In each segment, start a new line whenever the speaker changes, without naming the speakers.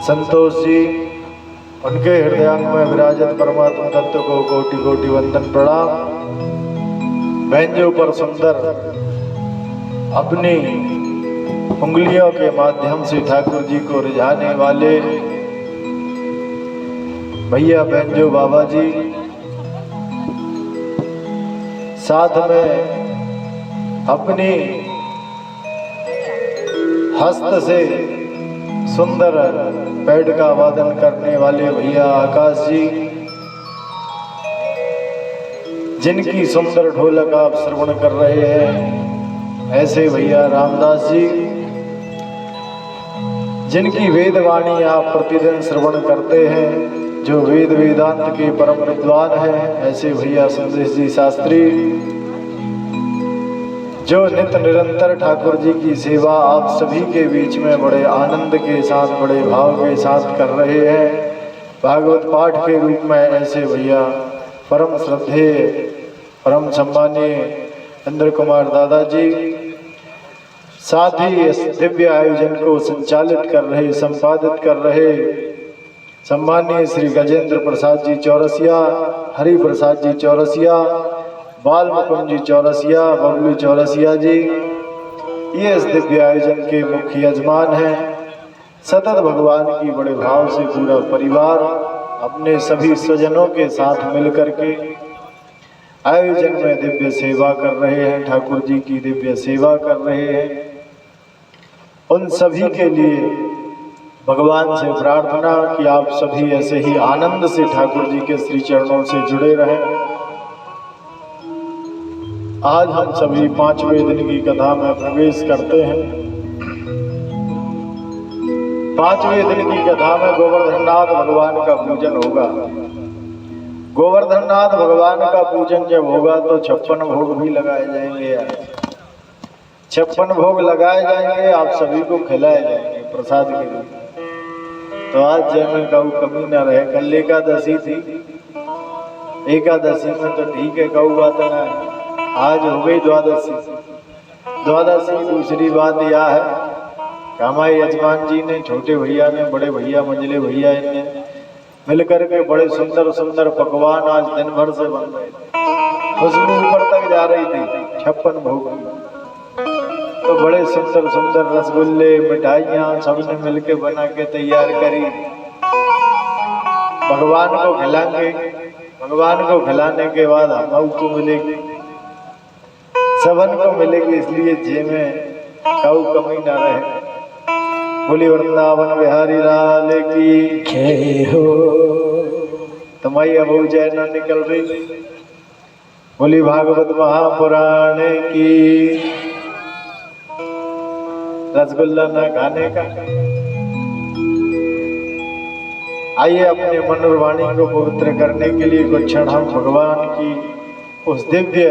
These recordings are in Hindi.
संतोष जी, उनके हृदयांग में विराजत परमात्मा तत्व को कोटि कोटि वंदन प्रणाम। बैंजो पर सुंदर अपनी उंगलियों के माध्यम से ठाकुर जी को रिझाने वाले भैया बैंजो बाबा जी, साथ में अपनी हस्त से सुंदर पैड का वादन करने वाले भैया आकाश जी, जिनकी सुंदर ढोलक आप श्रवण कर रहे हैं, ऐसे भैया रामदास जी, जिनकी वेद वाणी आप प्रतिदिन श्रवण करते हैं, जो वेद वेदांत के परम विद्वान हैं, ऐसे भैया संदेश जी शास्त्री, जो नित्य निरंतर ठाकुर जी की सेवा आप सभी के बीच में बड़े आनंद के साथ, बड़े भाव के साथ कर रहे हैं। भागवत पाठ के रूप में ऐसे भैया परम श्रद्धेय, परम सम्मानीय इंद्र कुमार दादाजी, साथ ही इस दिव्य आयोजन को संचालित कर रहे, संपादित कर रहे सम्मानीय श्री गजेंद्र प्रसाद जी चौरसिया, हरि प्रसाद जी चौरसिया, बाल मुकुंद जी चौरसिया, बबलू चौरसिया जी, ये इस दिव्य आयोजन के मुख्य यजमान हैं। सतत भगवान की बड़े भाव से पूरा परिवार अपने सभी स्वजनों के साथ मिलकर के आयोजन में दिव्य सेवा कर रहे हैं, ठाकुर जी की दिव्य सेवा कर रहे हैं। उन सभी के लिए भगवान से प्रार्थना कि आप सभी ऐसे ही आनंद से ठाकुर जी के श्री चरणों से जुड़े रहें। आज हम सभी 5वें दिन की कथा में प्रवेश करते हैं। 5वें दिन की कथा में गोवर्धननाथ भगवान का पूजन होगा। गोवर्धननाथ भगवान का पूजन जब होगा तो 56 भोग भी लगाए जाएंगे यार। 56 भोग लगाए जाएंगे, आप सभी को खिलाए जाएंगे प्रसाद के रूप। तो आज जय में कहूँ कमी न रहे। कल एकादशी थी, एकादशी में तो ठीक है कहूँ बात ना है। आज हो गई द्वादशी। द्वादशी दूसरी बात यह है कि हमारे यजमान जी ने, छोटे भैया ने, बड़े भैया, मंझले भैया ने मिलकर के बड़े सुंदर सुंदर पकवान आज दिन भर से बन रहे थे। खुशबू ऊपर तक जा रही थी 56 भोग। तो बड़े सुंदर सुंदर रसगुल्ले, मिठाइयाँ सबने मिलके बना के तैयार करी। भगवान को खिलाएंगे। भगवान को खिलाने के बाद हम को मिलेगी, सबन को मिलेगी, इसलिए जे में काऊ कमी ना रहे। बोली वृंदावन बिहारी लाल की जय हो। तुम्हारी अब जय ना निकल रही। बोली भागवत महापुराण की। रसगुल्ला ना खाने का। आइए अपने मन और वाणी को पवित्र करने के लिए कुछ क्षण हम भगवान की उस दिव्य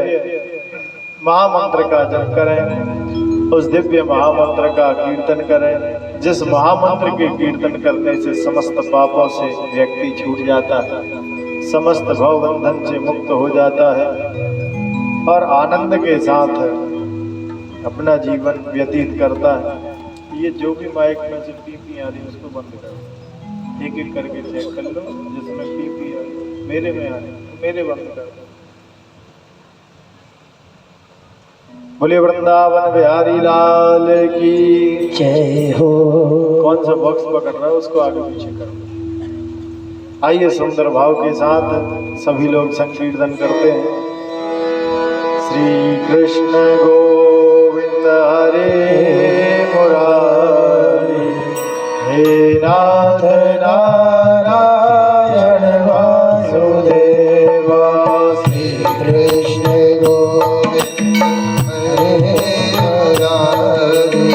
महामंत्र का जप करें, उस दिव्य महामंत्र का कीर्तन करें, जिस महामंत्र के कीर्तन करने से समस्त पापों से व्यक्ति छूट जाता है, समस्त भवबंधन से मुक्त हो जाता है और आनंद के साथ अपना जीवन व्यतीत करता है। ये जो भी माइक में से पीपी आ रही उसको बंद करो, एक एक करके चेक कर लो। जिसमें पीपी आ रही मेरे में आ रही मेरे बंद कर दो। बोले वृंदावन बिहारी लाल की जय हो। कौन सा बॉक्स पकड़ रहा है उसको आगे पीछे करो। आइए सुंदर भाव के साथ सभी लोग संकीर्तन करते हैं। श्री कृष्ण गोविंद हरे मुरारी, हे नाथ नारायण वासुदेवा। श्री कृष्ण गोविंद हरे मुरारी,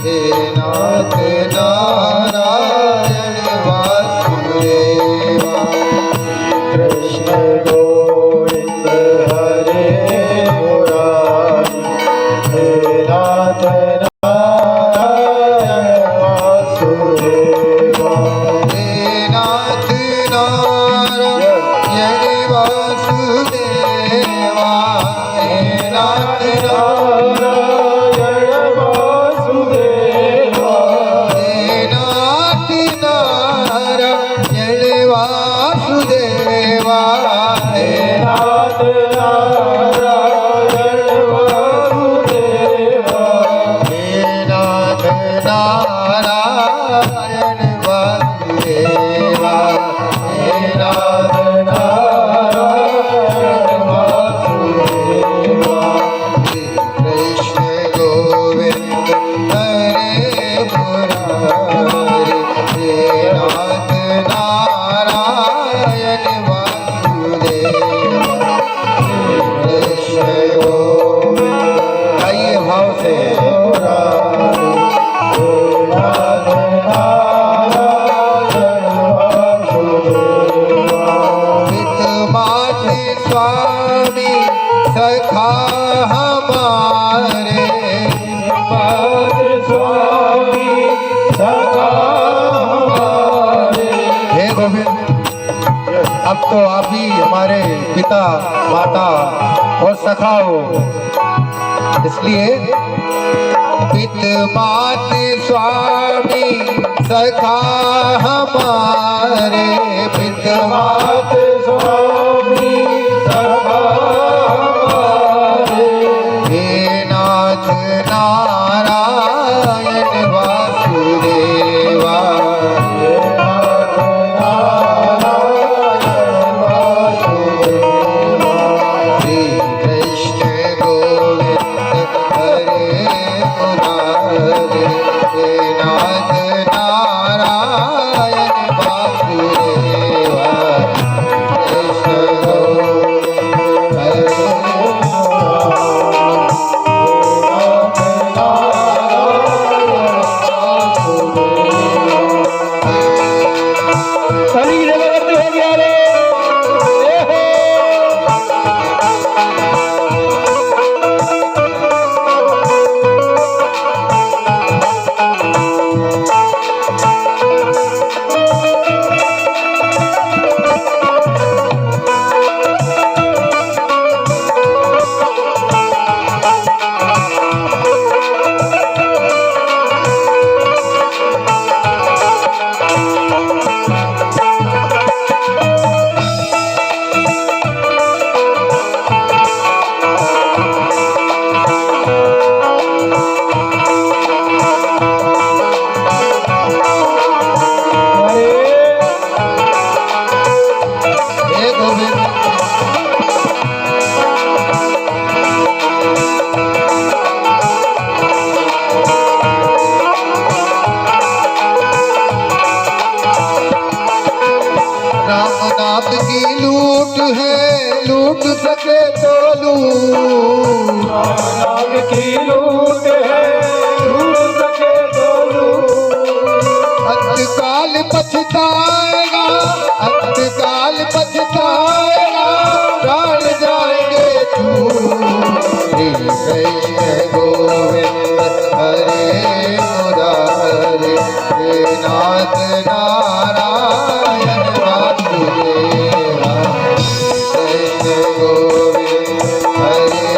हे नाथ नारायण वासुदेवा। कृष्ण गोविंद हरे मुरारी, हे नाथ
नारायण वासुदेवा, हे नाथ नारायण वासुदेवा। कृष्ण गोविंद हरे मुरारी, हे नाथ नारायण वासुदेवा। कृष्ण गोविंद, आइए भाव से स्वामी सखा हमारे, स्वामी सखा हमारे। हे गोविंद, अब तो आप ही हमारे पिता माता और सखा हो, इसलिए पित मात स्वामी सखा हमारे, पित मात स्वामी सखा हमारे। हे नाथ नारायण वासुदेवा, हे नाथ नारायण वासुदेवा। श्री कृष्ण गोविंद हरे मुरारी, हे नाथ नारायण वासुदेवा। कृष्ण गोविंद हरे लूट सके तो लूट, नाम की लूट है, लूट सके तो लूट। अंतकाल पछताएगा, अंतकाल पछताएगा, प्राण जाएंगे छूट। श्री कृष्ण गोविंद हरे मुरारी, हे नाथ नारायण वासुदेवा। कृष्ण गोविंद हरे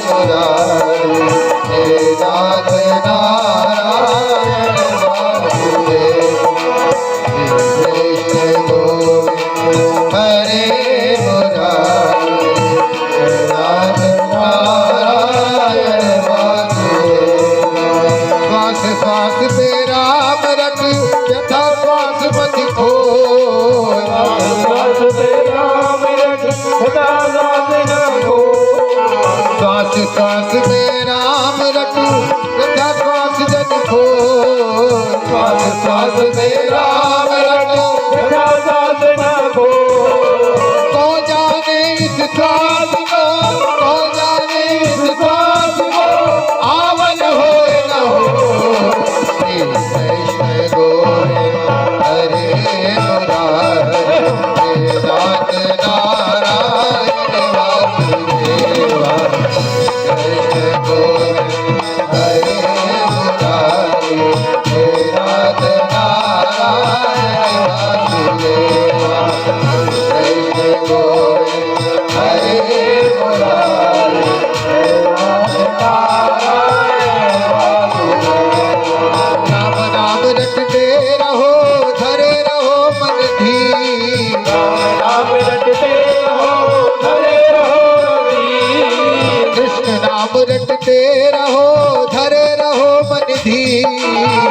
मुरारी, हे नाथ नारायण वासुदेवा। कृष्ण गोविंद हरे मुरारी, हे नाथ नारायण वासुदेवा। श्वास श्वास पे राम रख, यथा श्वास मत खोए, श्वास पे राम रख, यथा श्वास न खोए। श्वास श्वास में राम रख, यथा श्वास जन खोए, श्वास श्वास में राम रख, यथा श्वास न खोए। तो जाने इस श्वास को, तो जाने इस श्वास को, आवन होए न हो। श्री कृष्ण गोविंद हरे मुरारी, हे नाथ नारायण वासुदेवा। कृष्ण गोविंद हरे मुरारी, हे नाथ नारायण वासुदेवा। कृष्ण गोविंद हरे मुरारी, हे नाथ नारायण वासुदेवा। नाम नाम रटते रहो, धरे रहो मन धीर, नाम रटते रहो, धरे रहो धीर। कृष्ण नाम रटते रहो, धरे रहो मन धीर।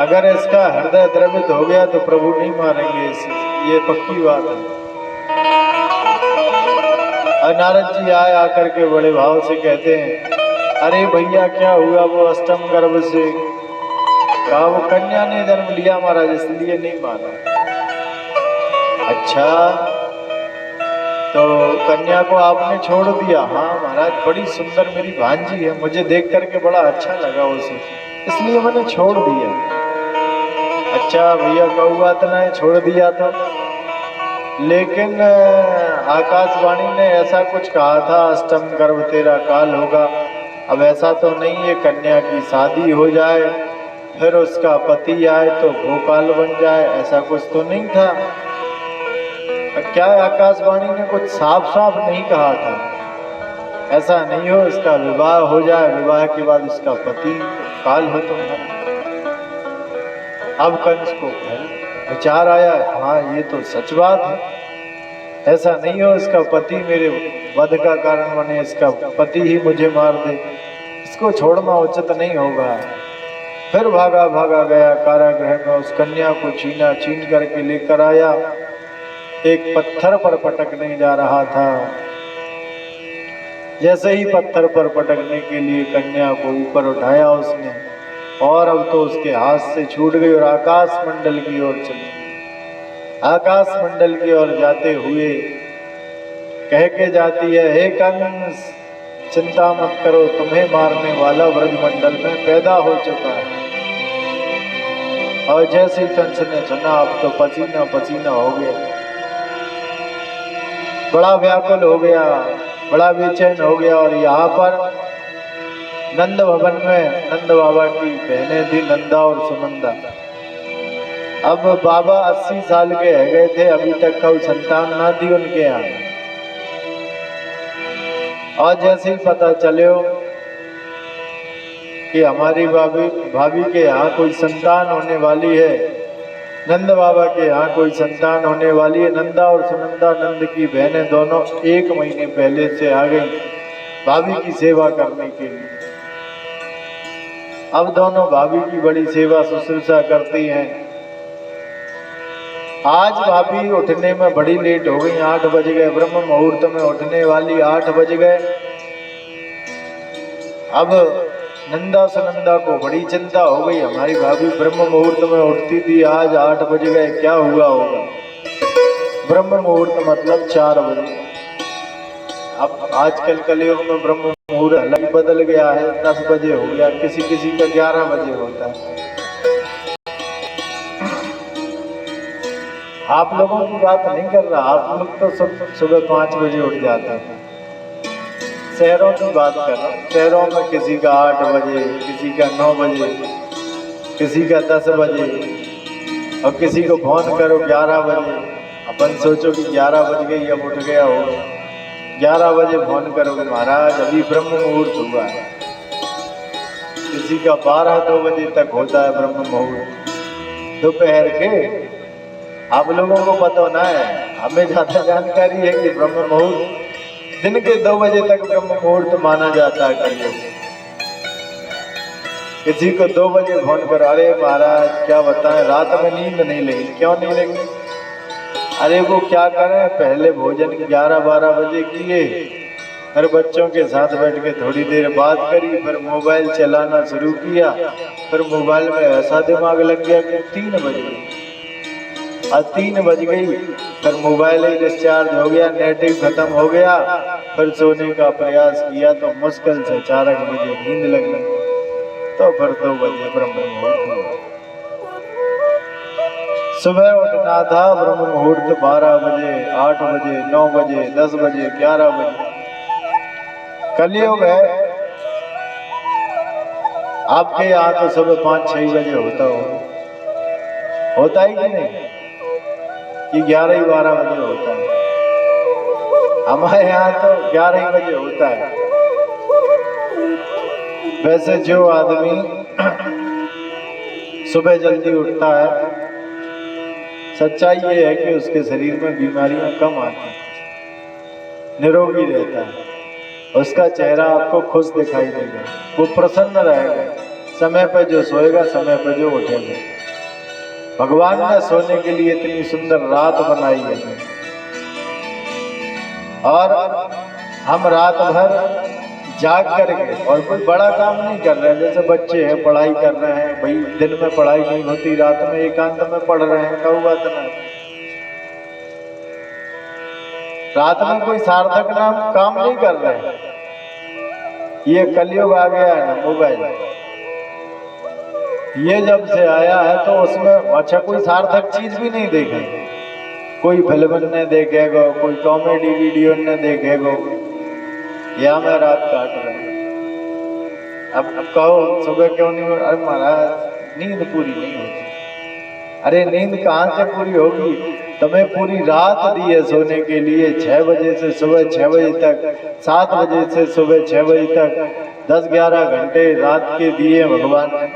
अगर इसका हृदय द्रवित हो गया तो प्रभु नहीं मारेंगे इसे, ये पक्की बात है। और नारद जी आए, आकर के बड़े भाव से कहते हैं, अरे भैया क्या हुआ? वो अष्टम गर्भ से कहा वो कन्या ने जन्म लिया महाराज, इसलिए नहीं मारा। अच्छा, तो कन्या को आपने छोड़ दिया? हाँ महाराज, बड़ी सुंदर मेरी भांजी है, मुझे देख करके बड़ा अच्छा लगा उसे, इसलिए मैंने छोड़ दिया। अच्छा भैया, कहू बात नहीं, छोड़ दिया था, लेकिन आकाशवाणी ने ऐसा कुछ कहा था, अष्टम गर्भ तेरा काल होगा। अब ऐसा तो नहीं है कन्या की शादी हो जाए फिर उसका पति आए तो भोकाल बन जाए, ऐसा कुछ तो नहीं था। क्या आकाशवाणी ने कुछ साफ साफ नहीं कहा था, ऐसा नहीं हो इसका विवाह हो जाए, विवाह के बाद इसका पति काल हो तो। अब कंस को विचार आया, हाँ ये तो सच बात है, ऐसा नहीं हो इसका पति मेरे वध का कारण बने, इसका पति ही मुझे मार दे, इसको छोड़ना उचित नहीं होगा। फिर भागा भागा गया कारागृह में, उस कन्या को छीन करके लेकर आया, एक पत्थर पर पटकने जा रहा था। जैसे ही पत्थर पर पटकने के लिए कन्या को ऊपर उठाया उसने, और अब तो उसके हाथ से छूट गई और आकाश मंडल की ओर चली। आकाश मंडल की ओर जाते हुए कह के जाती है, हे कंस चिंता मत करो, तुम्हें मारने वाला ब्रजमंडल में पैदा हो चुका है। और जैसे ही कंस ने सुना, अब तो पसीना पसीना हो गया, बड़ा व्याकुल हो गया, बड़ा बेचैन हो गया। और यहाँ पर नंद भवन में नंद बाबा की बहनें थी, नंदा और सुनंदा। अब बाबा 80 साल के हो गए थे, अभी तक कोई संतान ना थी उनके यहाँ। और जैसे ही पता चले कि हमारी भाभी के यहाँ कोई संतान होने वाली है, नंद बाबा के यहाँ कोई संतान होने वाली है, नंदा और सुनंदा नंद की बहनें दोनों 1 महीने पहले से आ गई भाभी की सेवा करने के लिए। अब दोनों भाभी की बड़ी सेवा शुश्रूषा करती हैं। आज भाभी उठने में बड़ी लेट हो गई, 8 बज गए, ब्रह्म मुहूर्त में उठने वाली 8 बज गए। अब नंदा सुनंदा को बड़ी चिंता हो गई, हमारी भाभी ब्रह्म मुहूर्त में उठती थी, आज 8 बज गए, क्या हुआ होगा? ब्रह्म मुहूर्त मतलब 4 बजे। अब आजकल कलयुग में ब्रह्म मुहूर्त अलग बदल गया है, 10 बजे हो गया, किसी किसी का 11 बजे होता है। आप लोगों की बात नहीं कर रहा, आप लोग तो सुबह 5 बजे उठ जाते हैं। शहरों की बात कर रहा हूँ, शहरों में किसी का 8 बजे, किसी का 9 बजे, किसी का 10 बजे, और किसी को फोन करो 11 बजे। अपन सोचो कि 11 बज गई, अब उठ गया हो, 11 बजे फोन करोगे, महाराज अभी ब्रह्म मुहूर्त हुआ है। किसी का 12-2 बजे तक होता है ब्रह्म मुहूर्त दोपहर के। आप लोगों को पता ना है, हमें ज्यादा जानकारी है कि ब्रह्म मुहूर्त दिन के 2 बजे तक ब्रह्म मुहूर्त माना जाता है कलयुग। किसी को 2 बजे फोन कर, अरे महाराज क्या बताएं, रात में नींद नहीं लगी। क्यों नहीं लगी? अरे वो क्या करें, पहले भोजन 11-12 बजे किए, फिर बच्चों के साथ बैठ के थोड़ी देर बात करी, फिर मोबाइल चलाना शुरू किया, फिर मोबाइल में ऐसा दिमाग लग गया कि 3 बज गई। और 3 बज गई, फिर मोबाइल ही डिस्चार्ज हो गया, नेट ही खत्म हो गया। फिर सोने का प्रयास किया तो मुश्किल से 4 बजे नींद लगी, तो फिर 2 बजे ब्रह्म मुहूर्त हुआ। सुबह उठना था, ब्रह्म मुहूर्त 12 बजे, 8 बजे, 9 बजे, 10 बजे, 11 बजे। कलयुग है। आपके यहाँ तो सुबह 5-6 बजे होता है कि नहीं? कि 11-12 बजे होता है? हमारे यहाँ तो 11 बजे होता है। वैसे जो आदमी सुबह जल्दी उठता है, सच्चाई ये है कि उसके शरीर में बीमारियां कम आती हैं, निरोगी रहता है, उसका चेहरा आपको खुश दिखाई देगा, वो प्रसन्न रहेगा। समय पर जो सोएगा, समय पर जो उठेगा। भगवान ने सोने के लिए इतनी सुंदर रात बनाई है और हम रात भर जाग करके और कोई बड़ा काम नहीं कर रहे हैं। जैसे बच्चे हैं पढ़ाई कर रहे हैं, भाई दिन में पढ़ाई नहीं होती, रात में एकांत में पढ़ रहे हैं, क्या हुआ था ना। रात में कोई सार्थक नाम काम नहीं कर रहे हैं। ये कलयुग आ गया है ना, मोबाइल ये जब से आया है तो उसमें अच्छा कोई सार्थक चीज भी नहीं देखेंगे। कोई फिल्म ने देखेगा, कोई कॉमेडी वीडियो ने देखेगा, या मैं रात काट रहा हूँ। अब कहो सुबह क्यों नहीं? अरे महाराज नींद पूरी नहीं होती। अरे नींद कहाँ से पूरी होगी? तुम्हें पूरी रात दी है सोने के लिए, 6 बजे से सुबह 6 बजे तक, 7 बजे से सुबह 6 बजे तक 10-11 घंटे रात के दिए भगवान ने।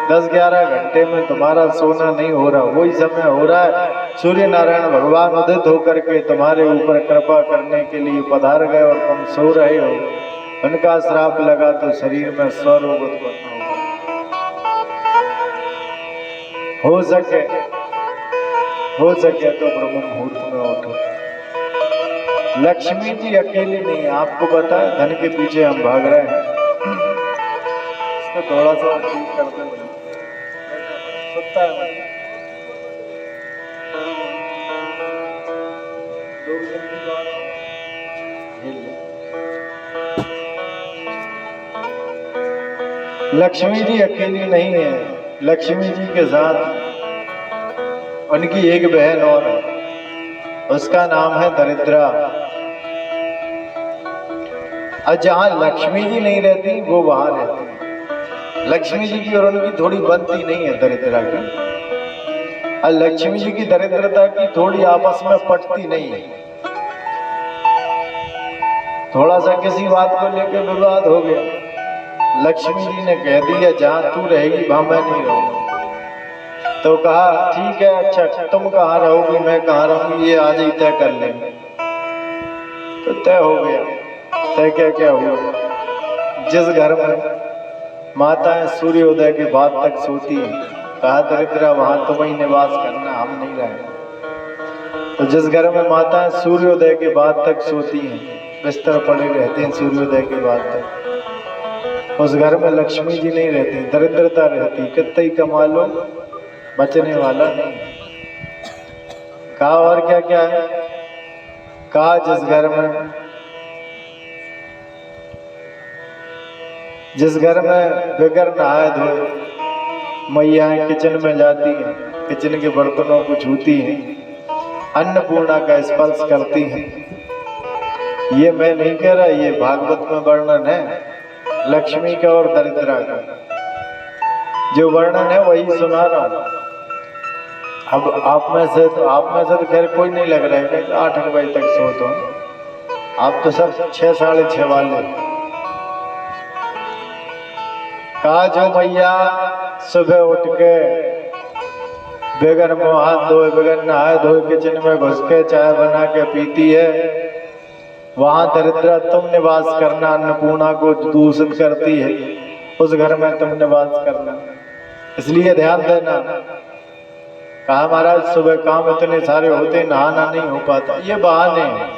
10-11 घंटे में तुम्हारा सोना नहीं हो रहा, वही समय हो रहा है सूर्य नारायण भगवान उदित होकर के तुम्हारे ऊपर कृपा करने के लिए पधार गए और तुम सो रहे हो। उनका श्राप लगा तो शरीर में स्वरोग उत्पन्न होगा। हो सके तो ब्रह्म मुहूर्त में उठो। लक्ष्मी जी अकेली नहीं, आपको पता है धन के पीछे हम भाग रहे हैं। इसको थोड़ा सा ठीक कर दो, सुनता है लक्ष्मी जी अकेली नहीं है। लक्ष्मी जी के साथ उनकी एक बहन और है, उसका नाम है दरिद्रा। और जहां लक्ष्मी जी नहीं रहती वो वहां रहती है। लक्ष्मी जी की और उनकी थोड़ी बनती नहीं है दरिद्रा की, और लक्ष्मी जी की दरिद्रता की थोड़ी आपस में पटती नहीं है। थोड़ा सा किसी बात को लेकर विवाद हो गया, लक्ष्मी जी ने कह दिया जहां तू रहेगी वहां मैं नहीं रहूंगा। तो कहा ठीक है, अच्छा तुम कहाँ रहोगी मैं कहाँ रहूंगी, ये आज ही तय कर लेंगे। तो तय हो गया। तय क्या हुआ? जिस घर में माताएं सूर्योदय के बाद तक सोती हैं, कहा दरिद्रा वहां तुम ही निवास करना, हम नहीं रहेंगे। तो जिस घर में माताएं सूर्योदय के बाद तक सोती हैं, बिस्तर पड़े रहते हैं सूर्योदय के बाद तक, उस घर में लक्ष्मी जी नहीं रहती, दरिद्रता रहती। कितना ही कमा लो बचने वाला नहीं। कहा और क्या है? कहा जिस घर में बगैर नहाए धोए मैया किचन में जाती हैं, किचन के बर्तनों को छूती हैं, अन्नपूर्णा का स्पर्श करती हैं। ये मैं नहीं कह रहा, ये भागवत में वर्णन है लक्ष्मी का और दरिद्रा का। जो वर्णन है वही सुना रहा हूं। अब आप में से तो खैर कोई नहीं लग रहा है कि 8 बजे तक सो तो आप तो सब 6 साढ़े 6 वाले। कहा जो मैया सुबह उठ के बगैर मुँह हाथ धोए बगैर नहाए धोए किचन में घुस के चाय बना के पीती है, वहां दरिद्रा तुम निवास करना। अन्नपूर्णा को दूषित करती है, उस घर में तुम निवास करना, इसलिए ध्यान देना। कहा महाराज सुबह काम इतने सारे होते नहाना नहीं हो पाता, ये बहाने हैं।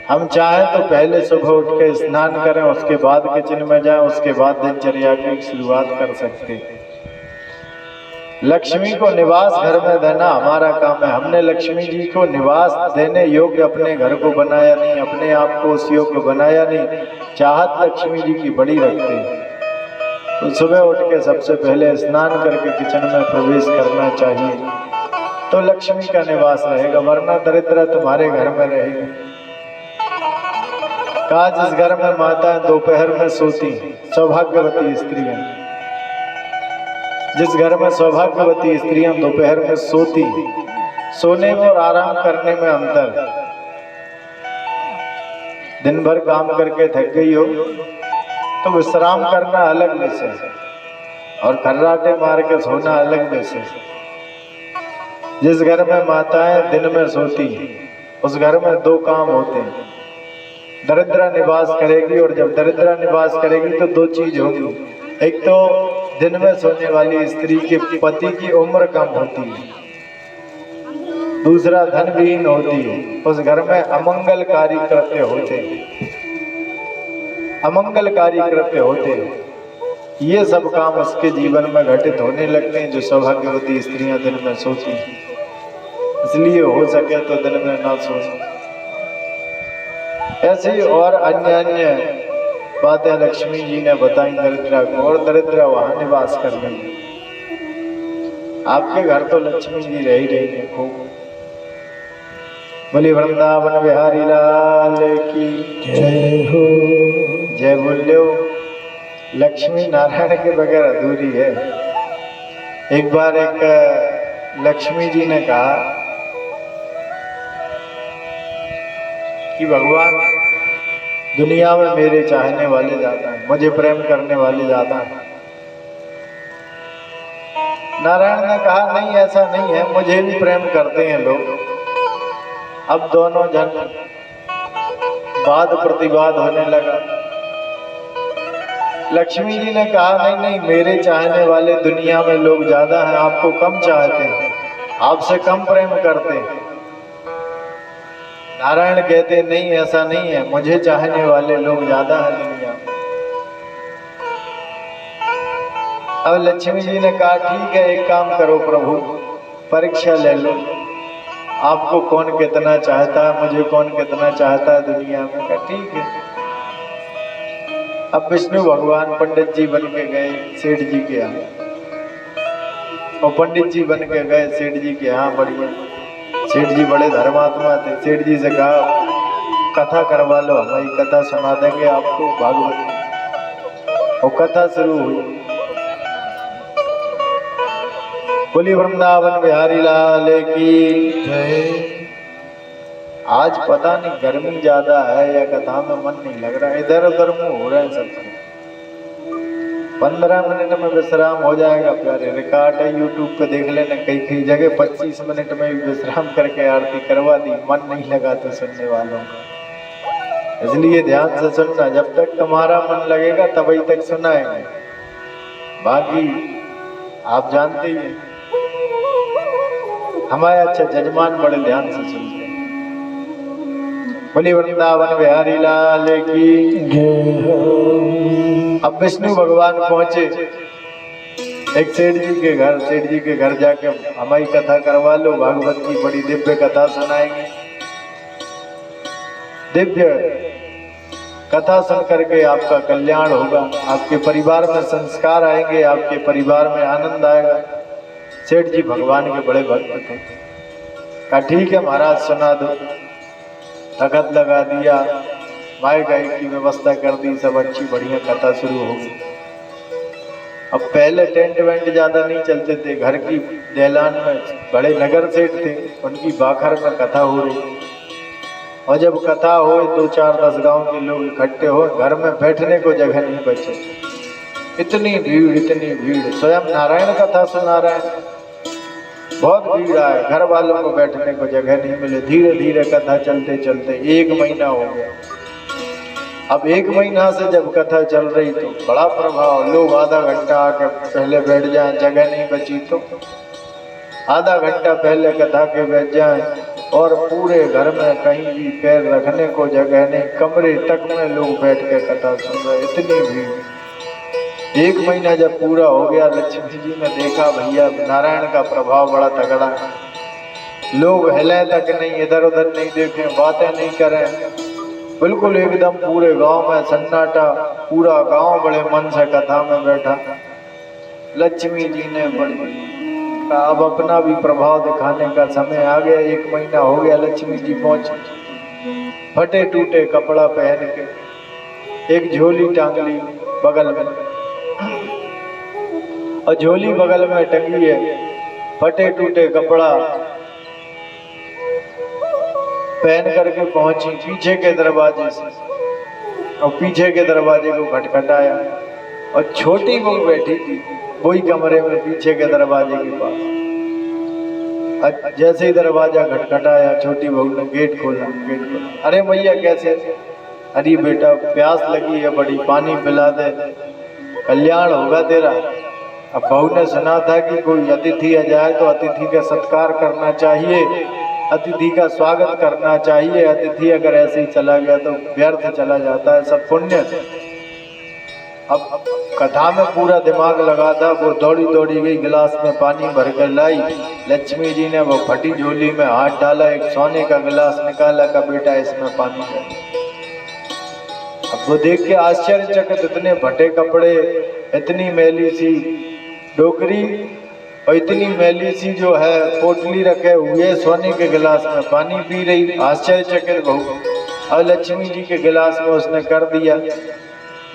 हम चाहें तो पहले सुबह उठ के स्नान करें, उसके बाद किचन में जाएं, उसके बाद दिनचर्या की शुरुआत कर सकते। लक्ष्मी को निवास घर में देना हमारा काम है। हमने लक्ष्मी जी को निवास देने योग्य अपने घर को बनाया नहीं, अपने आप को उस योग्य बनाया नहीं। चाहत लक्ष्मी जी की बड़ी रखते हैं। तो सुबह उठ के सबसे पहले स्नान करके किचन में प्रवेश करना चाहिए, तो लक्ष्मी का निवास रहेगा, वरना दरिद्रता तुम्हारे घर में रहेगी। कहा जिस घर में माताएं दोपहर में सोती, सौभाग्यवती स्त्रियां, जिस घर में सौभाग्यवती स्त्रियां दोपहर में सोती, सोने में और आराम करने में अंतर। दिन भर काम करके थक गई हो तो विश्राम करना अलग विषय है, और खर्राटे मार के सोना अलग विषय है। जिस घर में माताएं दिन में सोती, उस घर में 2 काम होते हैं। दरिद्रा निवास करेगी, और जब दरिद्रा निवास करेगी तो 2 चीज होगी, एक तो दिन में सोने वाली स्त्री के पति की उम्र कम होती है, दूसरा धन विहीन होती है, उस घर में अमंगलकारी कृत्य होते हैं, अमंगलकारी कृत्य होते हैं। ये सब काम उसके जीवन में घटित होने लगते हैं जो सौभाग्यवती स्त्रियां दिन में सोती हैं। इसलिए हो सके तो दिन में ना सोए। ऐसी और अन्य अन्य बातें लक्ष्मी जी ने बताई दरिद्रा को, और दरिद्रा वहां निवास कर रही है। आपके घर तो लक्ष्मी जी रह ही रही है खूब। बोली वृंदावन बिहारी लाल की जय हो। जय बोलो। लक्ष्मी नारायण के बगैर अधूरी है। एक बार एक लक्ष्मी जी ने कहा कि भगवान दुनिया में मेरे चाहने वाले ज्यादा हैं, मुझे प्रेम करने वाले ज्यादा हैं। नारायण ने कहा नहीं, ऐसा नहीं है, मुझे भी प्रेम करते हैं लोग। अब दोनों जन वाद प्रतिवाद होने लगा। लक्ष्मी जी ने कहा नहीं नहीं, मेरे चाहने वाले दुनिया में लोग ज्यादा हैं, आपको कम चाहते हैं, आपसे कम प्रेम करते हैं। नारायण कहते नहीं, ऐसा नहीं है, मुझे चाहने वाले लोग ज्यादा हैं दुनिया में। अब लक्ष्मी जी ने कहा ठीक है, एक काम करो प्रभु, परीक्षा ले लो, आपको कौन कितना चाहता है, मुझे कौन कितना चाहता है दुनिया में। कहा ठीक है। अब विष्णु भगवान पंडित जी बन के गए सेठ जी के यहाँ, और पंडित जी बन के गए सेठ जी के यहाँ। बढ़िया, सेठ जी बड़े धर्मात्मा थे। सेठ जी से कहा कथा करवा लो, हमारी कथा सुना देंगे आपको भागवत। और कथा शुरू हुई। बोली वृंदावन बिहारी लाल की जय। आज पता नहीं गर्मी ज्यादा है या कथा में मन नहीं लग रहा, इधर उधर मुंह हो रहे हैं सबके। 15 मिनट में विश्राम हो जाएगा प्यारे, रिकॉर्ड है यूट्यूब पे देख लेना। कई कई जगह 25 मिनट में भी विश्राम करके आरती करवा दी, मन नहीं लगा तो सुनने वालों का। इसलिए ध्यान से सुनना, जब तक तुम्हारा मन लगेगा तभी तक सुनाएंगे, बाकी आप जानते ही हैं हमारे अच्छा जजमान बड़े ध्यान से सुनते हैं। बोली वृंदावन बिहारी लाल की जय हो। अब विष्णु भगवान पहुंचे एक सेठ जी के घर। सेठ जी के घर जाके हमारी कथा करवा लो, भागवत की बड़ी दिव्य कथा सुनाएंगे। दिव्य कथा सुन करके आपका कल्याण होगा, आपके परिवार में संस्कार आएंगे, आपके परिवार में आनंद आएगा। सेठ जी भगवान के बड़े भक्त थे। कहा ठीक है महाराज, सुना दो। तखत लगा दिया, माइक गाइक की व्यवस्था कर दी, सब अच्छी बढ़िया कथा शुरू हो गई। अब पहले टेंट वेंट ज्यादा नहीं चलते थे, घर की दहलान में बड़े नगर सेठ थे, उनकी बाखर में कथा हो रही। और जब कथा हो 2-4-10 गांव के लोग इकट्ठे हो, घर में बैठने को जगह नहीं बचे। इतनी भीड़, इतनी भीड़। स्वयं नारायण कथा सुना रहे हैं, बहुत भीड़ आए, घर वालों को बैठने को जगह नहीं मिले। धीरे धीरे कथा चलते चलते 1 महीना हो गया। अब 1 महीना से जब कथा चल रही तो बड़ा प्रभाव, लोग आधा घंटा आके पहले बैठ जाएं, जगह नहीं बची तो आधा घंटा पहले कथा के बैठ जाएं, और पूरे घर में कहीं भी पैर रखने को जगह नहीं, कमरे तक में लोग बैठ के कथा सुन रहे। इतनी भीड़। 1 महीना जब पूरा हो गया, लक्ष्मी जी ने देखा भैया नारायण का प्रभाव बड़ा तगड़ा है। लोग हिले तक नहीं, इधर उधर नहीं देखें, बातें नहीं करें, बिल्कुल एकदम पूरे गांव में सन्नाटा। पूरा गांव बड़े मन से कथा में बैठा। लक्ष्मी जी ने बड़ी कहा अब अपना भी प्रभाव दिखाने का समय आ गया। 1 महीना हो गया, लक्ष्मी जी पहुंची, फटे टूटे कपड़ा पहन के, एक झोली टांग ली बगल में, और झोली बगल में टंगी है, फटे टूटे कपड़ा पहन करके पहुंची पीछे के दरवाजे से, और पीछे के दरवाजे को खटखटाया, और छोटी बहू बैठी थी वही कमरे में पीछे के दरवाजे के पास। जैसे ही दरवाजा खटखटाया, छोटी बहू ने गेट खोला। अरे भैया कैसे? अरे बेटा प्यास लगी है बड़ी, पानी पिला दे। कल्याण होगा तेरा। अब बहू ने सुना था कि कोई अतिथि आ जाए तो अतिथि का सत्कार करना चाहिए, अतिथि का स्वागत करना चाहिए। अतिथि अगर ऐसे ही चला गया तो व्यर्थ चला जाता है सब पुण्य। अब कथा में पूरा दिमाग लगा था, वो दौड़ी दौड़ी गई, गिलास में पानी भर कर लाई। लक्ष्मी जी ने वो फटी झोली में हाथ डाला, एक सोने का गिलास निकाला, का बेटा इसमें पानी है। अब वो देख के आश्चर्यचकित, इतने फटे कपड़े, इतनी मैली सी डोकरी और इतनी मैली सी जो है पोटली रखे हुए सोने के गिलास में पानी पी रही। आश्चर्यचकित बहू, और लक्ष्मी जी के गिलास में उसने कर दिया।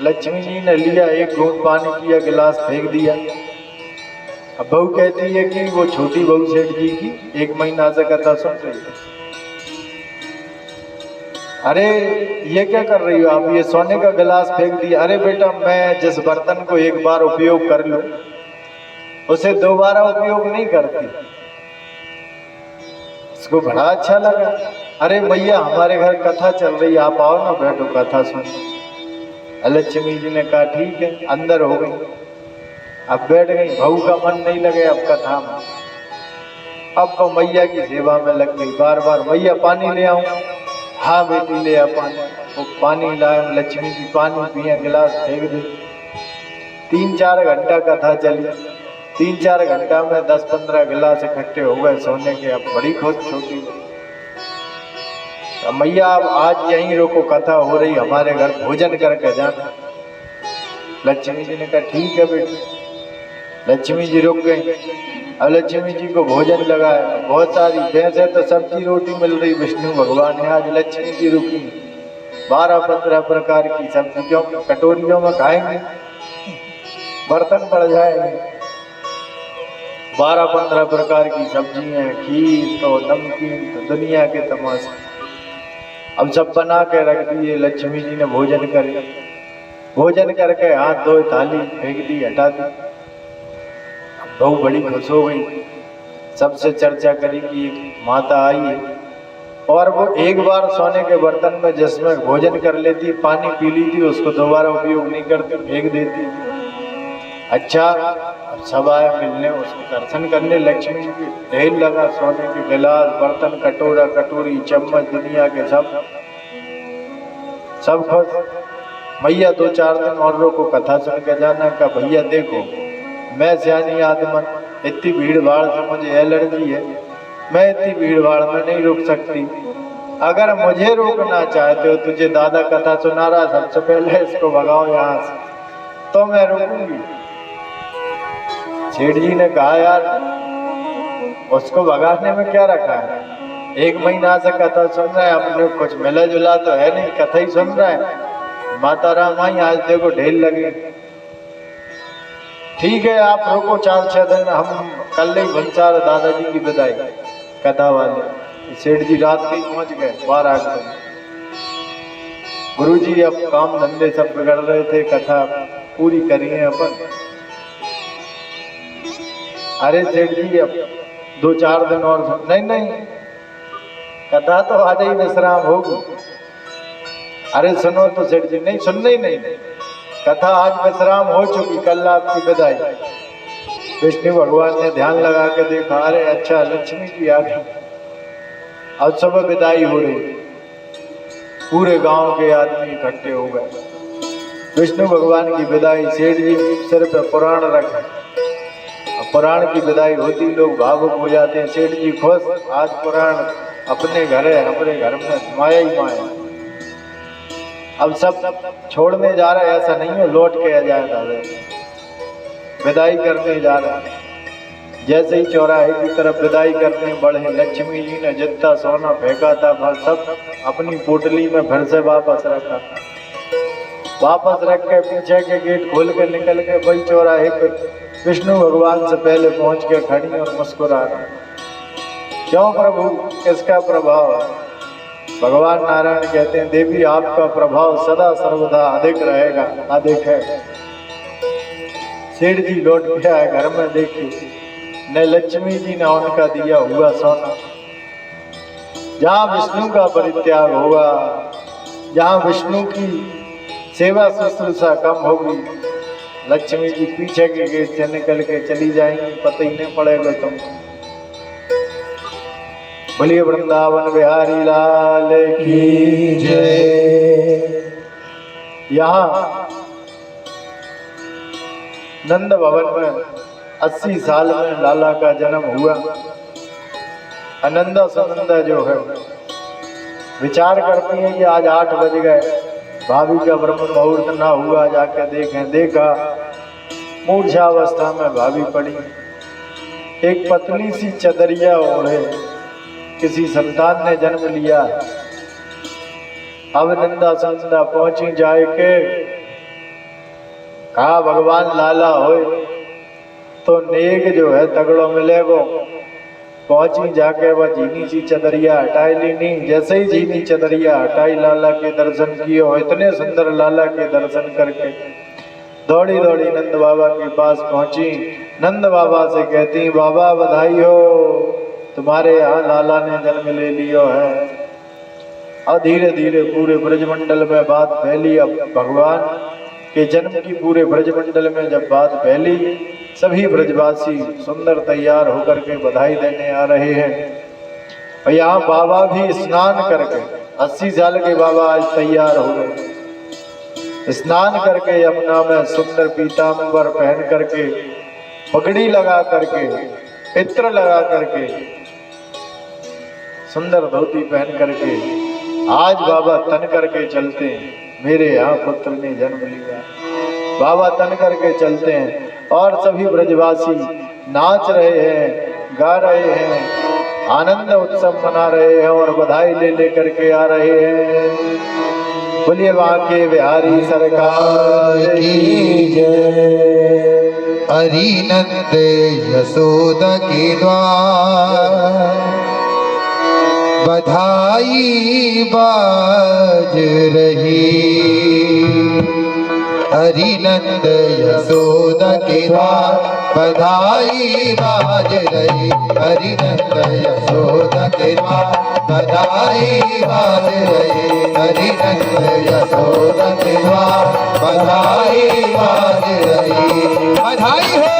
लक्ष्मी जी ने लिया, एक घूंट पानी पिया, गिलास फेंक दिया। अब बहू कहती है कि वो छोटी बहू सेठ जी की 1 महीना से कथा सुन रही है। अरे ये क्या कर रही हो आप, ये सोने का गिलास फेंक दिया। अरे बेटा, मैं जिस बर्तन को एक बार उपयोग कर लूं उसे दोबारा उपयोग नहीं करती। इसको बड़ा अच्छा लगा। अरे भैया, हमारे घर कथा चल रही है, आप आओ ना, बैठो कथा सुन। लक्ष्मी जी ने कहा ठीक है, अंदर हो गई। अब बैठ गई, बहू का मन नहीं लगे अब कथा में। अब तो मैया की सेवा में लग गई, बार बार मैया पानी ले आऊं। हाँ बेटी ले आ पानी। वो पानी लाए, लक्ष्मी जी पानी पिए, गिलास फेंक दे। 3-4 घंटा कथा चली। 3-4 घंटा में 10-15 गिलास इकट्ठे हो गए सोने के। अब बड़ी खुश छोटी, मैया अब आज यहीं रोको, कथा हो रही, हमारे घर भोजन करके जाना। लक्ष्मी जी ने कहा ठीक है बेटी। लक्ष्मी जी रुक गई। अब लक्ष्मी जी को भोजन लगाया, बहुत सारी भैंस है तो सब्जी रोटी मिल रही। विष्णु भगवान ने आज लक्ष्मी जी रुकी, 12-15 प्रकार की सब्जी, क्यों कटोरियों में खाएंगे, बर्तन पड़ जाएंगे। 12-15 प्रकार की सब्जी है, खीर तो नमकीन तो दुनिया के तमाशे। अब सब बना के रख दिए। लक्ष्मी जी ने भोजन करे, भोजन करके हाथ धोए, थाली फेंक दी, हटा दी। बहू बड़ी खुश हो गई, सबसे चर्चा करी कि माता आई है। और वो एक बार सोने के बर्तन में जिसमें भोजन कर लेती, पानी पी ली थी, उसको दोबारा उपयोग नहीं करती, फेंक देती। अच्छा, अब सब आए मिलने, उसको दर्शन करने। लक्ष्मी जी ढेर लगा, सोने के गिलास, बर्तन, कटोरा, कटोरी, चम्मच, दुनिया के सब खुश। भैया 2-4 दिन और रोको, कथा सुन के जाना। का भैया देखो, मैं सियानी आदमन, इतनी भीड़ भाड़ से मुझे एलर्जी है, मैं इतनी भीड़ भाड़ में नहीं रुक सकती। अगर मुझे रोकना चाहते हो, तुझे दादा कथा सुना रहा, सबसे पहले इसको भगाओ यहाँ से, तो मैं रुकूंगी। सेठ जी ने कहा यार, उसको भगाने में क्या रखा है, 1 महीना से कथा सुन रहा है, अपने कुछ मिला जुला तो है नहीं, कथा ही सुन रहा है। माता राम आई, आज देखो ढेर लगे। ठीक है, आप रुको 4-6 दिन, हम कल ही भंसार दादाजी की विदाई कथा वाले। सेठ जी रात के ही पहुंच गए, 12-8 बजे। गुरु जी अब काम धंधे सब बिगड़ रहे थे, कथा पूरी करी है अपन। अरे सेठ जी अब 2-4 दिन और, नहीं कथा तो आज ही विश्राम होगी। अरे सुनो तो सेठ जी, नहीं सुनना ही नहीं, कथा आज विश्राम हो चुकी, कल आपकी विदाई। विष्णु भगवान ने ध्यान लगा के देखा, अरे अच्छा लक्ष्मी जी आ गई। अब सुबह विदाई हो रही, पूरे गांव के आदमी इकट्ठे हो गए। विष्णु भगवान की विदाई, सेठ जी सिर पे पुराण रखे, पुराण की विदाई होती, लोग भावुक हो जाते हैं। सेठ जी खुश, आज पुराण अपने घर है, हमारे घर में माया ही माया। अब सब छोड़ने जा रहे, ऐसा नहीं है लौट के आ जाए, दादा विदाई करने जा रहे। जैसे ही चौराहे की तरफ विदाई करने बढ़े, लक्ष्मी जी ने जितना सोना फेंका था सब अपनी पोटली में फिर से वापस रखा। वापस रख के पीछे के गेट खोल के निकल के वही चौराहे पे विष्णु भगवान से पहले पहुंच के खड़ी और मुस्कुरा रही। क्यों प्रभु, किसका प्रभाव? भगवान नारायण कहते हैं, देवी आपका प्रभाव सदा सर्वदा अधिक रहेगा, अधिक है। सेठ जी लौट के आए, घर में देखी न लक्ष्मी जी ने उनका दिया हुआ सोना। जहाँ विष्णु का परित्याग होगा, जहाँ विष्णु की सेवा शुश्रूषा कम होगी, लक्ष्मी जी पीछे के गेट से निकल के चली जाएंगी, पता ही नहीं पड़ेगा तुमको। बोलिए वृंदावन बिहारी लाल की जय। यहाँ नंद भवन में 80 साल में लाला का जन्म हुआ। आनंदा सुनंदा जो है विचार करती है कि आज 8 बज गए, भाभी का ब्रह्म मुहूर्त ना हुआ, जाके देखें। देखा मूर्छावस्था में भाभी पड़ी, एक पतली सी चदरिया ओढ़े किसी संतान ने जन्म लिया। अब नंदा सुनंदा पहुंची जाए के कहा भगवान लाला होए तो नेक जो है तगड़ो मिलेगो। पहुंची जाके वह झीनी सी चदरिया हटाई लेनी। जैसे ही झीनी चदरिया हटाई, लाला के दर्शन किए। और इतने सुंदर लाला के दर्शन करके दौड़ी दौड़ी नंद बाबा के पास पहुंची। नंद बाबा से कहती, बाबा बधाई हो, तुम्हारे यहाँ लाला ने जन्म ले लियो है। और धीरे धीरे पूरे ब्रजमंडल में बात फैली। अब भगवान के जन्म की पूरे ब्रजमंडल में जब बात फैली, सभी ब्रजवासी सुंदर तैयार होकर के बधाई देने आ रहे हैं। और यहाँ बाबा भी स्नान करके, 80 साल के बाबा आज तैयार हो गए। स्नान करके यमुना में सुंदर पीताम्बर पहन करके, पगड़ी लगा करके, इत्र लगा करके, सुंदर धोती पहन करके आज बाबा तन करके चलते हैं। मेरे यहाँ पुत्र ने जन्म लिया, बाबा तन करके चलते हैं। और सभी ब्रजवासी नाच रहे हैं, गा रहे हैं, आनंद उत्सव मना रहे हैं और बधाई ले ले करके आ रहे हैं। बोलिए बांके बिहारी सरकार की जय।
हरि नंद यशोदा के द्वार बधाई बाज रही। हरि नंद यशोदा के द्वार बधाई बाज रही। हरि नंद यशोदा के द्वार बधाई बाज रही। हरि नंद यशोदा के द्वार बधाई बाज रही। बधाई हो,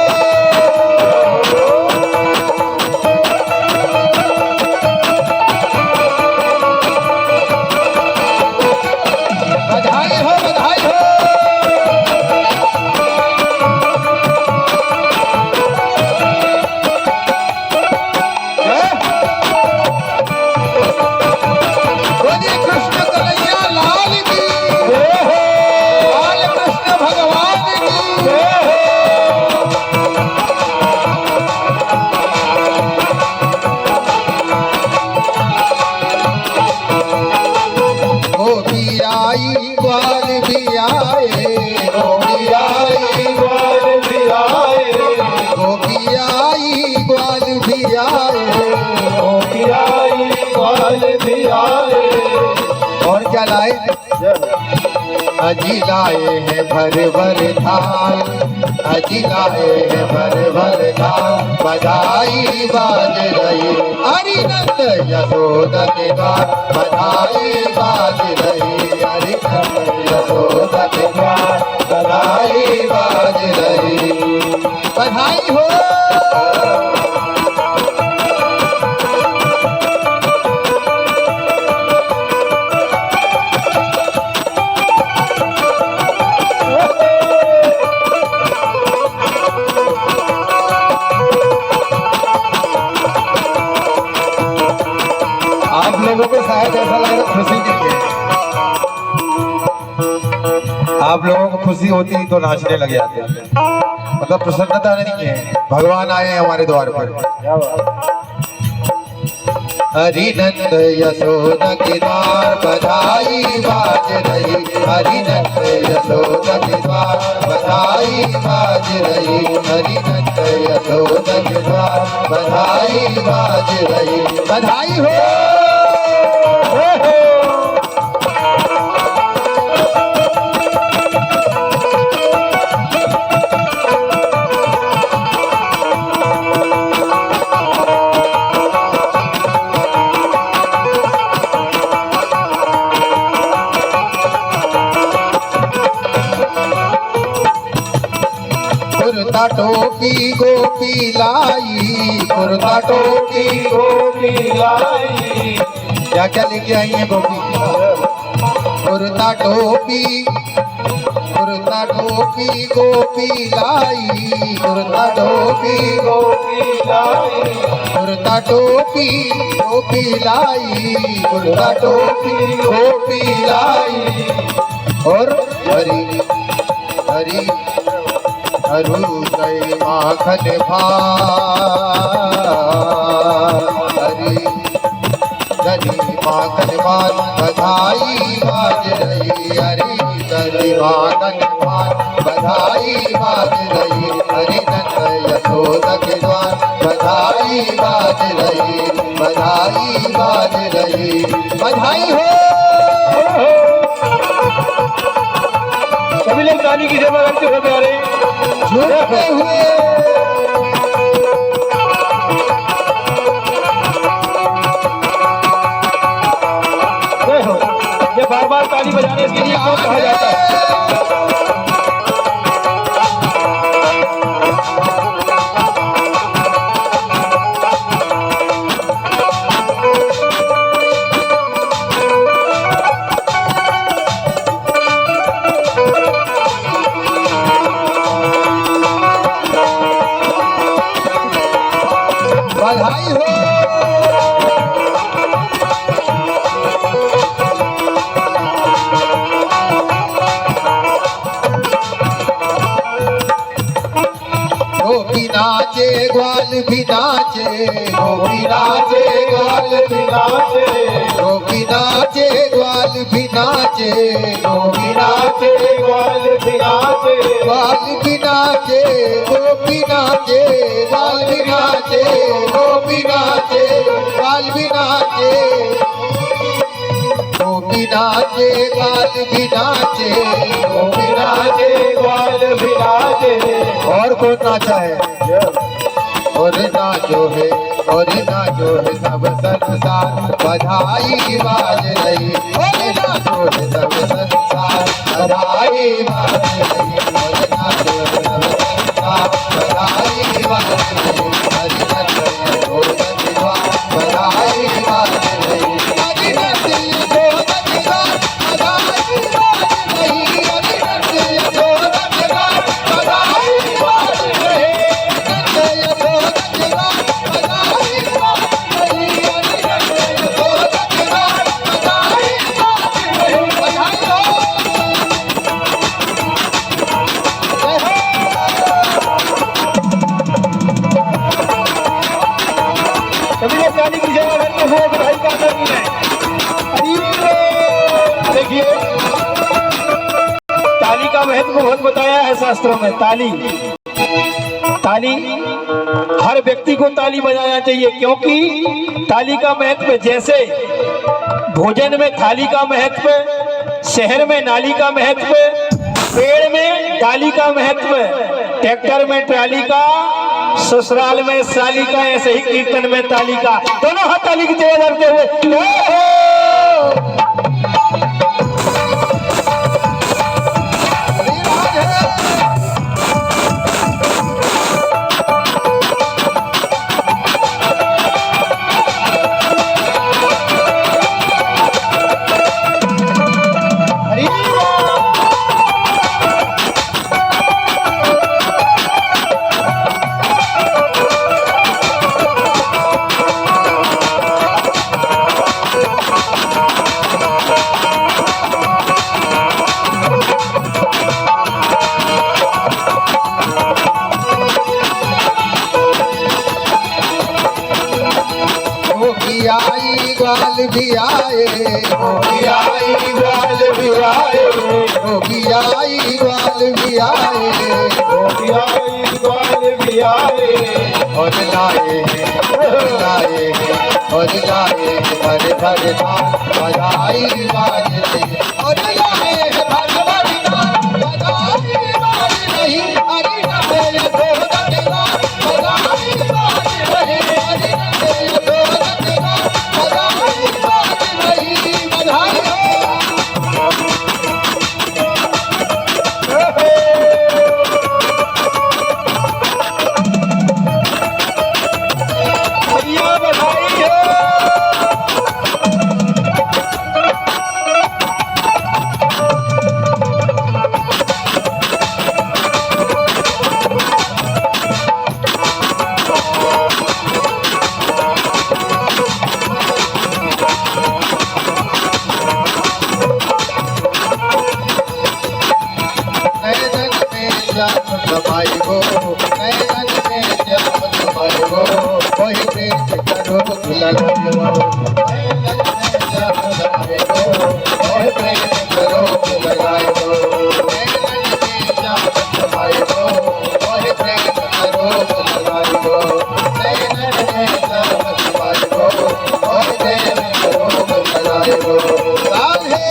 बधाई हो, बधाई हो। बोलिए कृष्ण कन्हैया लाल की, बाल कृष्ण भगवान की। गोपी आई ग्वाल भी आए, गोपी आई ग्वाल भी आए, गोपी आई ग्वाल भी आए, गोपी आई ग्वाल भी आए। और क्या लाए? अजी लाए हैं भर भर थाल, अजी लाए हैं भर भर थाल। बधाई बाज रही। हरि नंद यशोदा के द्वार बधाई बाज रही। हरि नंद यशोदा के द्वार बधाई बाज रही। बधाई हो, आप लोगों को शायद ऐसा लग रहा खुशी नहीं है। आप लोगों को खुशी होती तो नाचने लग जाते, मतलब प्रसन्नता नहीं है। भगवान आए हैं हमारे द्वार पर। हरि नंद यशोदा के द्वार बधाई बाज रही। हरि नंद यशोदा के द्वार बधाई बाज रही। हरि नंद यशोदा के द्वार बधाई बाज रही। बधाई हो, कुर्ता टोपी गोपी लाई, कुर्ता टोपी गोपी लाई। क्या क्या लेके आई है गोपी? कुर्ता टोपी गोपी लाई, कुर्ता टोपी गोपी लाई, कुर्ता टोपी गोपी लाई, कुर्ता टोपी गोपी लाई। और हरी हरी हृदय माखन भार, हरी दरी माखन भार बधाई बाज रही, हरी दरी माखन भार बधाई बाज रही, हरि नंद यशोदा के द्वार बधाई बाज रही, बधाई बाज रही। बधाई हो।
सभी लोग ताली की सेवा करते हुए प्यारे
झूठे हुए
ये बार बार ताली बजाने के लिए क्यों कहा जाता है?
बधाई हो। गोपी नाचे ग्वाल भी नाचे, गोपी नाचे ग्वाल भी नाचे, गोपी नाचे ग्वाल भी नाचे, गोपी नाचे ग्वाल भी नाचे, ग्वाल भी नाचे, गोपी नाचे ग्वाल भी नाचे, गोपी नाचे ग्वाल भी नाचे, गोपी नाचे ग्वाल भी नाचे, गोपी नाचे ग्वाल भी नाचे। और कौन नाचा है? और नाचो है, और नाचो है सब संसार बधाई बाज रही, और नाचो है सब संसार बधाई बाज रही, और नाचो है सब संसार बधाई बाज रही, हरि नंद यशोदा के द्वार बधाई बाज रही, हरि नंद यशोदा के द्वार बधाई बाज रही, हरि नंद यशोदा के द्वार बधाई बाज रही, नंद यशोदा के द्वार बधाई बाज रही, हरि नंद यशोदा के द्वार बधाई बाज रही। बधाई हो। जय हो।
सभी लोग ताली की सेवा करते हुए बधाई का आनंद लें। देखिए ताली का महत्व बहुत बताया है शास्त्रों में। ताली हर व्यक्ति को ताली बजाना चाहिए, क्योंकि ताली का महत्व जैसे भोजन में थाली का महत्व, शहर में नाली का महत्व, पेड़ में डाली का महत्व, ट्रैक्टर में ट्राली का, ससुराल में साली का, ऐसे ही कीर्तन में ताली का। दोनों हाथ ताली की सेवा करते हुए
ग्वाल भी आए, गोपी आई ग्वाल भी आए, गोपी आई ग्वाल भी आए, गोपी आई ग्वाल भी आए, और लाए और लाए और लाए भर भर धाम बधाई बाज रही, और लाए भर भर धाम बधाई बाज रही, हरि नंद यशोदा के द्वार बधाई बाज रही, हरि नंद यशोदा के द्वार बधाई बाज रही। बधाई हो। रोग लगायो मोहे प्रेम का रोग लगायो मोहे प्रेम का रोग लगायो मोहे प्रेम का रोग लगायो राधे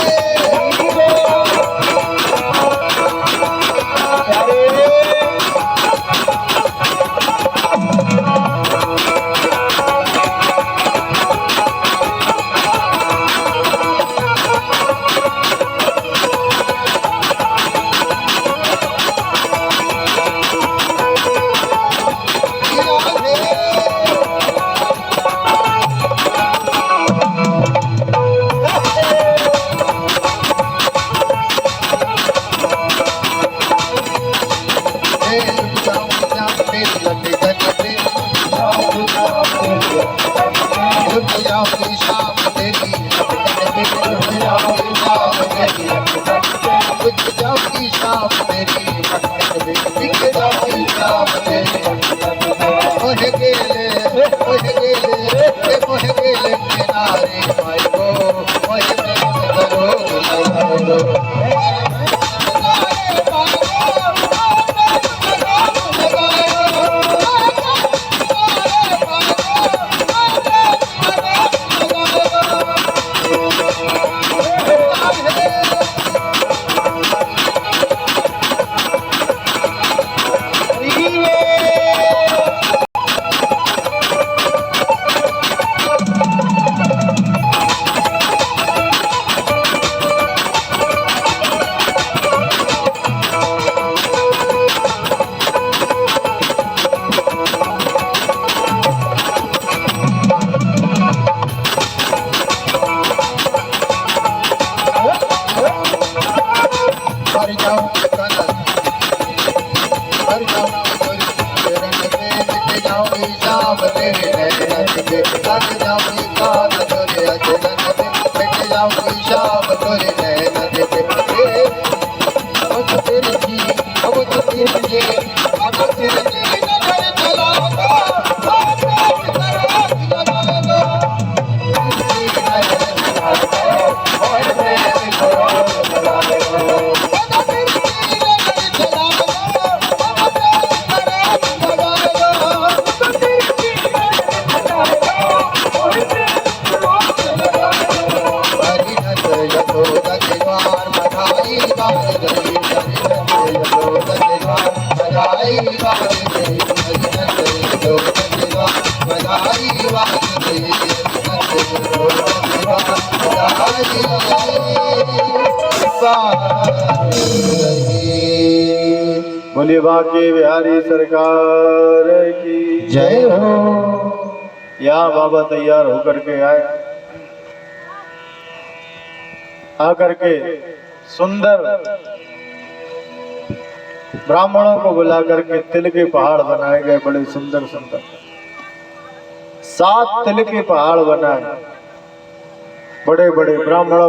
बोलिए बांके बिहारी सरकार की
जय हो।
यहाँ बाबा तैयार होकर के आए, आकर के सुंदर ब्राह्मणों को बुला करके तिल के पहाड़ बनाए गए, बड़े सुंदर सुंदर 7 तिल के पहाड़ बनाए, बड़े बड़े ब्राह्मणों